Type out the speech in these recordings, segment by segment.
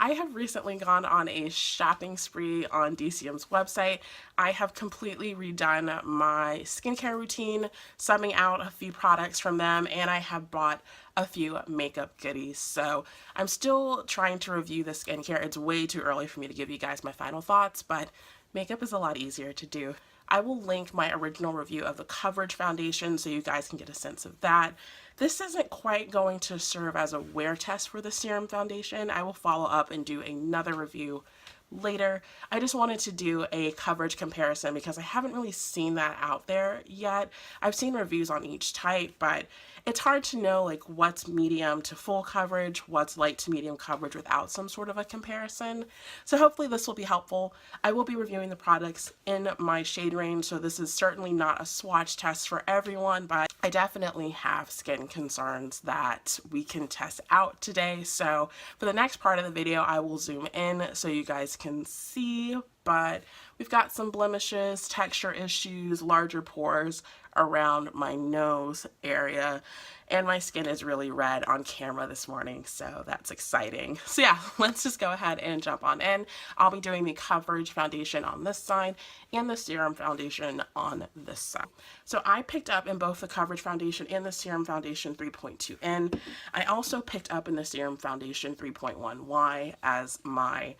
I have recently gone on a shopping spree on Deciem's website. I have completely redone my skincare routine, subbing out a few products from them, and I have bought a few makeup goodies. So I'm still trying to review the skincare. It's way too early for me to give you guys my final thoughts, but makeup is a lot easier to do. I will link my original review of the Coverage Foundation so you guys can get a sense of that. This isn't quite going to serve as a wear test for the Serum Foundation. I will follow up and do another review later. I just wanted to do a coverage comparison because I haven't really seen that out there yet. I've seen reviews on each type, but it's hard to know like what's medium to full coverage, what's light to medium coverage without some sort of a comparison. So hopefully this will be helpful. I will be reviewing the products in my shade range, so this is certainly not a swatch test for everyone, but I definitely have skin concerns that we can test out today. So for the next part of the video, I will zoom in so you guys can see, but we've got some blemishes, texture issues, larger pores around my nose area, and my skin is really red on camera this morning, so that's exciting. So yeah, let's just go ahead and jump on in. I'll be doing the Coverage Foundation on this side and the Serum Foundation on this side. So I picked up in both the Coverage Foundation and the Serum Foundation 3.2N. I also picked up in the Serum Foundation 3.1Y as my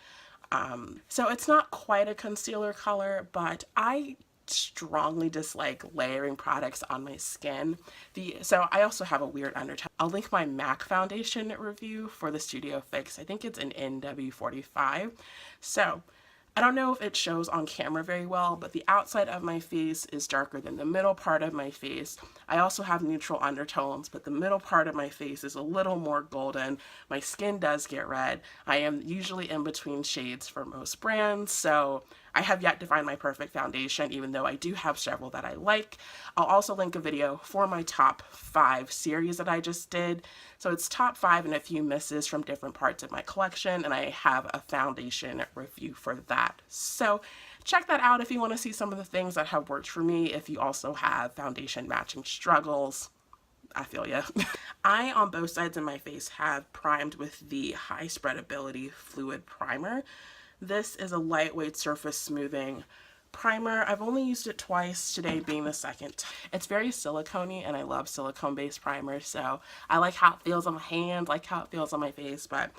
so it's not quite a concealer color, but I strongly dislike layering products on my skin. So I also have a weird undertone. I'll link my MAC foundation review for the Studio Fix. I think it's an NW45. So I don't know if it shows on camera very well, but the outside of my face is darker than the middle part of my face. I also have neutral undertones, but the middle part of my face is a little more golden. My skin does get red. I am usually in between shades for most brands, so I have yet to find my perfect foundation, even though I do have several that I like. I'll also link a video for my top 5 series that I just did. So it's top 5 and a few misses from different parts of my collection, and I have a foundation review for that. So check that out if you want to see some of the things that have worked for me. If you also have foundation matching struggles, I feel ya. I, on both sides of my face, have primed with the High Spreadability Fluid Primer. This is a lightweight surface smoothing primer. I've only used it twice, today being the second. It's very silicone-y, and I love silicone-based primers, so I like how it feels on my hand, like how it feels on my face, but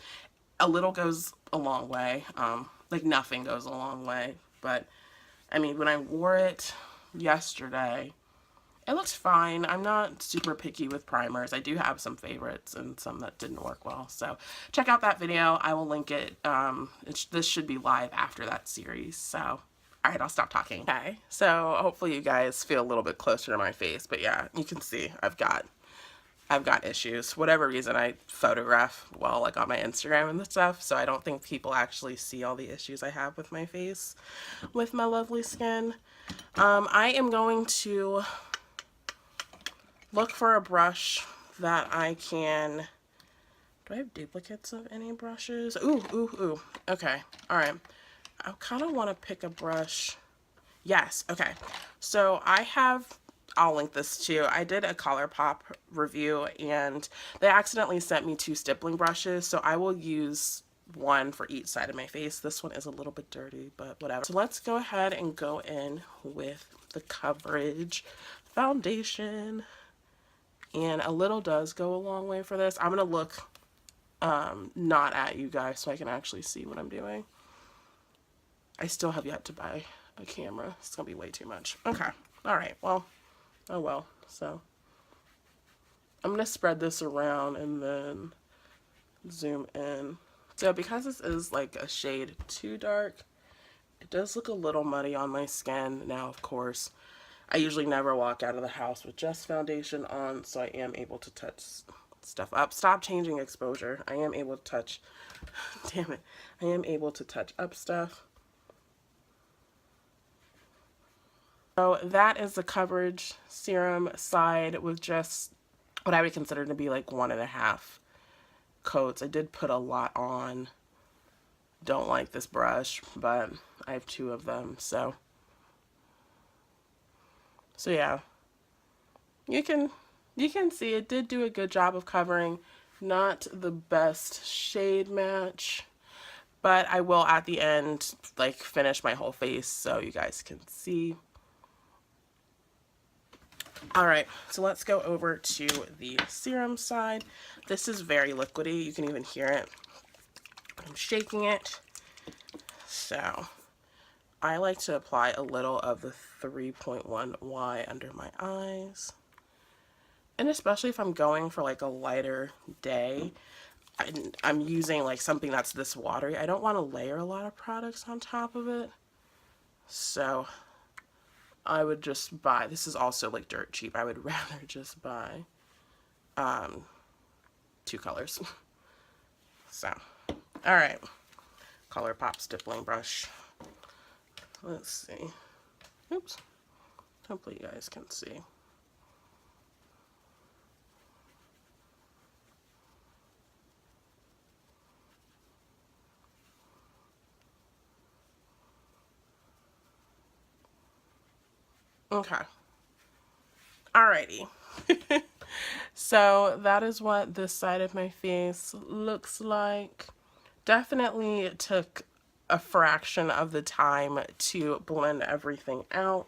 a little goes a long way. Like nothing goes a long way, but I mean, when I wore it yesterday, it looks fine. I'm not super picky with primers. I do have some favorites and some that didn't work well. So check out that video. I will link it. This should be live after that series. So, all right, I'll stop talking. Okay, so hopefully you guys feel a little bit closer to my face. But yeah, you can see I've got issues. Whatever reason, I photograph well, like on my Instagram and stuff. So I don't think people actually see all the issues I have with my face, with my lovely skin. I am going to look for a brush that I can, do I have duplicates of any brushes? Ooh. Okay, all right. I kind of want to pick a brush. Yes, okay. So I'll link this too. I did a ColourPop review and they accidentally sent me 2 stippling brushes, so I will use one for each side of my face. This one is a little bit dirty, but whatever. So let's go ahead and go in with the Coverage Foundation. And a little does go a long way for this. I'm going to look not at you guys so I can actually see what I'm doing. I still have yet to buy a camera. It's going to be way too much. Okay. All right. Well, oh well. So I'm going to spread this around and then zoom in. So because this is like a shade too dark, it does look a little muddy on my skin. Now, of course, I usually never walk out of the house with just foundation on, so I am able to touch stuff up. Stop changing exposure. I am able to touch, damn it, I am able to touch up stuff. So that is the Coverage Serum side with just what I would consider to be like 1.5 coats. I did put a lot on. Don't like this brush, but I have 2 of them, so yeah, you can see it did do a good job of covering. Not the best shade match, but I will at the end like finish my whole face so you guys can see. All right, so let's go over to the serum side. This is very liquidy. You can even hear it. I'm shaking it. So I like to apply a little of the 3.1Y under my eyes. And especially if I'm going for like a lighter day, I'm using like something that's this watery. I don't want to layer a lot of products on top of it. So I would just buy, this is also like dirt cheap. I would rather just buy 2 colors. So, all right. ColourPop stippling brush. Let's see. Oops. Hopefully you guys can see. Okay. Alrighty. So that is what this side of my face looks like. Definitely took a fraction of the time to blend everything out.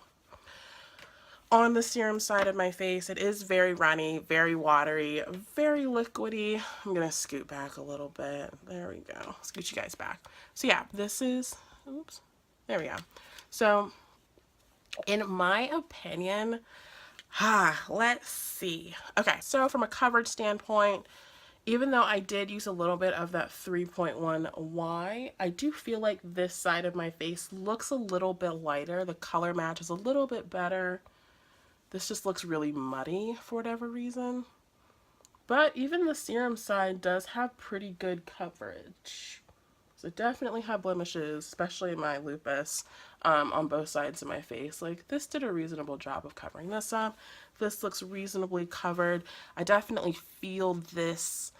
On the serum side of my face, it is very runny, very watery, very liquidy. I'm gonna scoot back a little bit. There we go. Scoot you guys back. So yeah, this is, oops, there we go. So in my opinion, let's see. Okay, so from a coverage standpoint, even though I did use a little bit of that 3.1Y, I do feel like this side of my face looks a little bit lighter. The color match is a little bit better. This just looks really muddy for whatever reason. But even the serum side does have pretty good coverage. So definitely have blemishes, especially my lupus, on both sides of my face. Like, this did a reasonable job of covering this up. This looks reasonably covered. I definitely feel this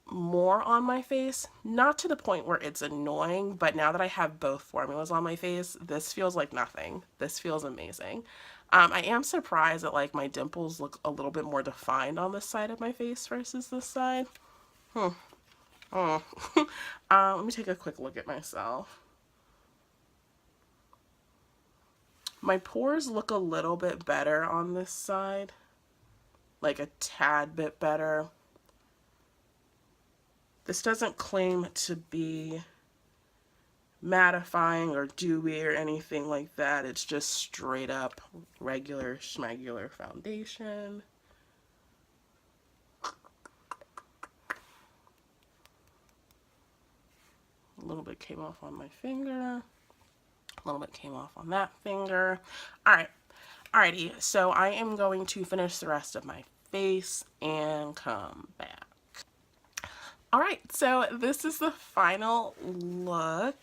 more on my face, not to the point where it's annoying, but now that I have both formulas on my face, this feels like nothing. This feels amazing. I am surprised that like my dimples look a little bit more defined on this side of my face versus this side. Let me take a quick look at myself. My pores look a little bit better on this side, like a tad bit better. This doesn't claim to be mattifying or dewy or anything like that. It's just straight up regular schmegular foundation. A little bit came off on my finger. A little bit came off on that finger. All right. Alrighty, so I am going to finish the rest of my face and come back. Alright, so this is the final look.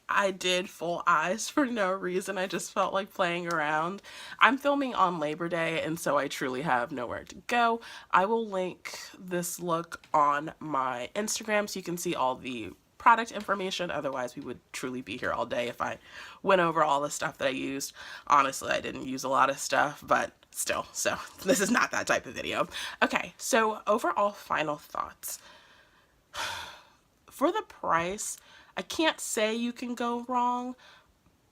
I did full eyes for no reason. I just felt like playing around. I'm filming on Labor Day, and so I truly have nowhere to go. I will link this look on my Instagram so you can see all the product information. Otherwise, we would truly be here all day if I went over all the stuff that I used. Honestly, I didn't use a lot of stuff, but still, so this is not that type of video. Okay, so overall final thoughts. For the price, I can't say you can go wrong,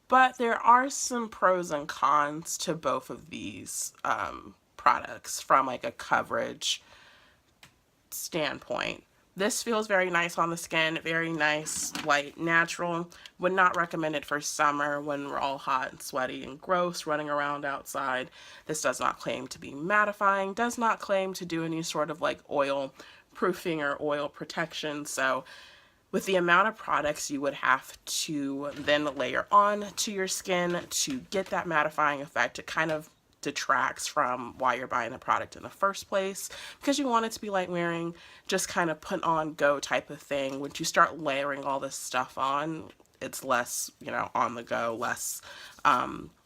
but there are some pros and cons to both of these products from like a coverage standpoint. This feels very nice on the skin, very nice, light, natural. Would not recommend it for summer when we're all hot and sweaty and gross running around outside. This does not claim to be mattifying, does not claim to do any sort of like oil proofing or oil protection. So with the amount of products you would have to then layer on to your skin to get that mattifying effect, it kind of detracts from why you're buying the product in the first place, because you want it to be light wearing, just kind of put on go type of thing. Once you start layering all this stuff on, it's less, you know, on the go, less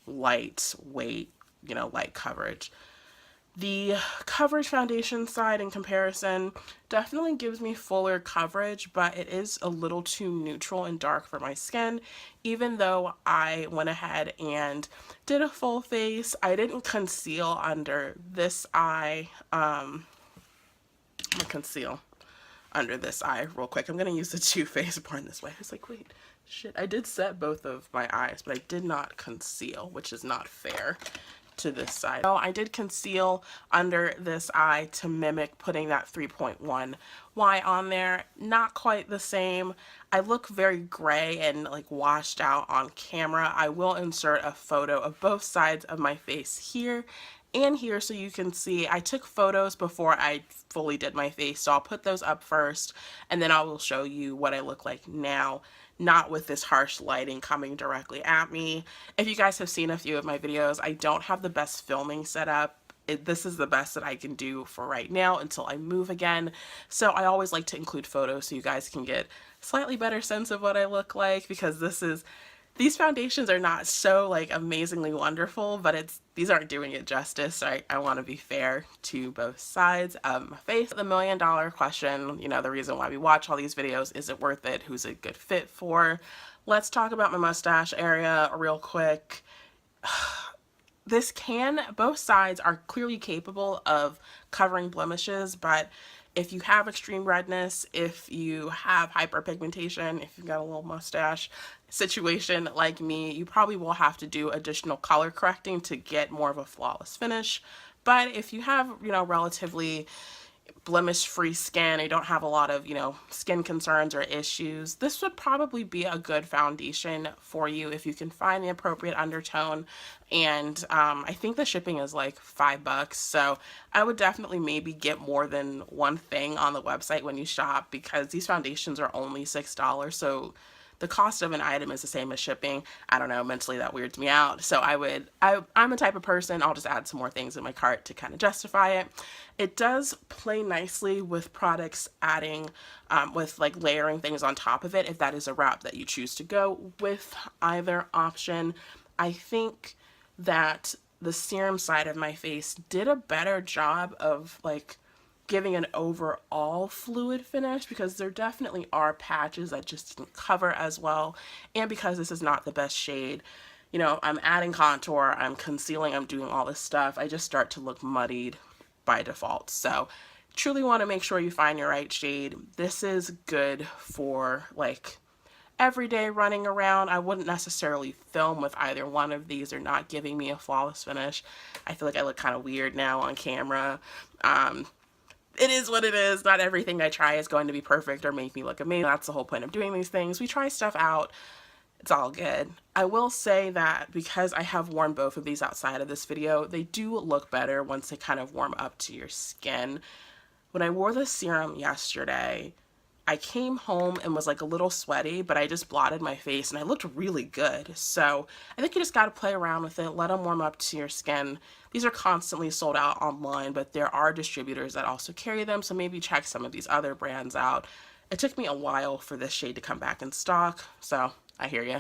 lightweight, you know, light coverage. The coverage foundation side in comparison definitely gives me fuller coverage, but it is a little too neutral and dark for my skin. Even though I went ahead and did a full face, I didn't conceal under this eye. I'm gonna conceal under this eye real quick. I'm going to use the Too Faced Born This Way. I was like, wait, shit, I did set both of my eyes, but I did not conceal, which is not fair to this side. So I did conceal under this eye to mimic putting that 3.1 Y on there. Not quite the same. I look very gray and like washed out on camera. I will insert a photo of both sides of my face here and here so you can see. I took photos before I fully did my face, so I'll put those up first and then I will show you what I look like now, not with this harsh lighting coming directly at me. If you guys have seen a few of my videos, I don't have the best filming setup. This is the best that I can do for right now until I move again. So I always like to include photos so you guys can get a slightly better sense of what I look like, because these foundations are not so like amazingly wonderful, but these aren't doing it justice. So I want to be fair to both sides of my face. The $1,000,000 question, you know, the reason why we watch all these videos, is it worth it? Who's it a good fit for? Let's talk about my mustache area real quick. Both sides are clearly capable of covering blemishes, but if you have extreme redness, if you have hyperpigmentation, if you've got a little mustache situation like me, you probably will have to do additional color correcting to get more of a flawless finish. But if you have, you know, relatively blemish-free skin, you don't have a lot of, you know, skin concerns or issues, this would probably be a good foundation for you if you can find the appropriate undertone. And I think the shipping is like $5, so I would definitely maybe get more than one thing on the website when you shop, because these foundations are only $6, so the cost of an item is the same as shipping. I don't know, mentally that weirds me out. So I'm a type of person, I'll just add some more things in my cart to kind of justify it. It does play nicely with products adding, with like layering things on top of it, if that is a route that you choose to go with either option. I think that the serum side of my face did a better job of like giving an overall fluid finish, because there definitely are patches that just didn't cover as well. And because this is not the best shade, you know, I'm adding contour, I'm concealing, I'm doing all this stuff, I just start to look muddied by default. So truly want to make sure you find your right shade. This is good for like everyday running around. I wouldn't necessarily film with either one of these. They're not giving me a flawless finish. I feel like I look kind of weird now on camera. It is what it is. Not everything I try is going to be perfect or make me look amazing. That's the whole point of doing these things. We try stuff out. It's all good. I will say that because I have worn both of these outside of this video, they do look better once they kind of warm up to your skin. When I wore the serum yesterday, I came home and was like a little sweaty, but I just blotted my face and I looked really good. So I think you just got to play around with it, let them warm up to your skin. These are constantly sold out online, but there are distributors that also carry them, so maybe check some of these other brands out. It took me a while for this shade to come back in stock, so I hear you.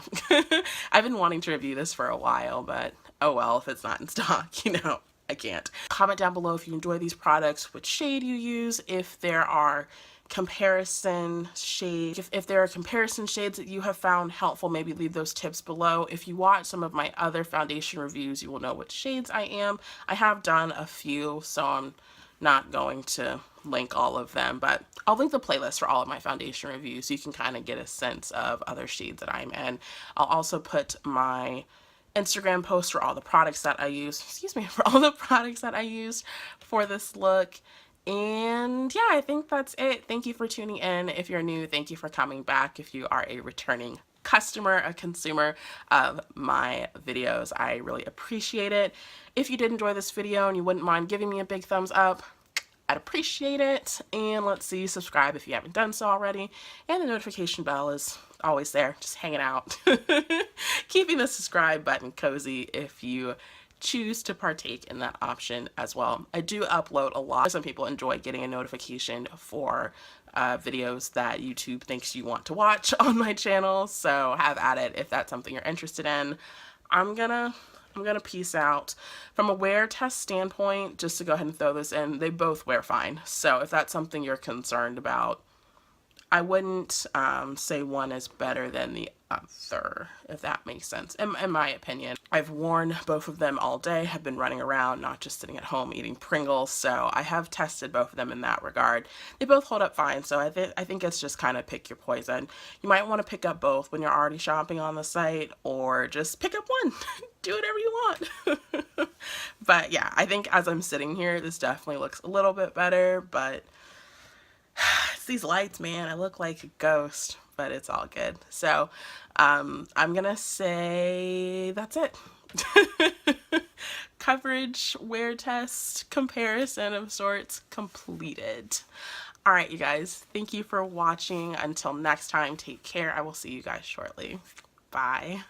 I've been wanting to review this for a while, but oh well, if it's not in stock, you know, I can't. Comment down below if you enjoy these products, which shade you use, if there are comparison shades. If there are comparison shades that you have found helpful, maybe leave those tips below. If you watch some of my other foundation reviews, you will know which shades I am. I have done a few, so I'm not going to link all of them, but I'll link the playlist for all of my foundation reviews so you can kind of get a sense of other shades that I'm in. I'll also put my Instagram post for all the products that I use, for all the products that I used for this look. And yeah, I think that's it. Thank you for tuning in. If you're new, thank you for coming back. If you are a returning customer, a consumer of my videos, I really appreciate it. If you did enjoy this video and you wouldn't mind giving me a big thumbs up, I'd appreciate it. And let's see, subscribe if you haven't done so already. And the notification bell is always there, just hanging out. Keeping the subscribe button cozy if you choose to partake in that option as well. I do upload a lot. Some people enjoy getting a notification for videos that YouTube thinks you want to watch on my channel, so have at it if that's something you're interested in. I'm gonna peace out. From a wear test standpoint, just to go ahead and throw this in, they both wear fine. So if that's something you're concerned about, I wouldn't say one is better than the other, if that makes sense, in my opinion. I've worn both of them all day, have been running around, not just sitting at home eating Pringles, so I have tested both of them in that regard. They both hold up fine, so I think it's just kind of pick your poison. You might want to pick up both when you're already shopping on the site, or just pick up one. Do whatever you want. But yeah, I think as I'm sitting here, this definitely looks a little bit better, but it's these lights, man. I look like a ghost, but it's all good. So I'm gonna say that's it. Coverage, wear test, comparison of sorts completed. All right, you guys, thank you for watching. Until next time, take care. I will see you guys shortly. Bye.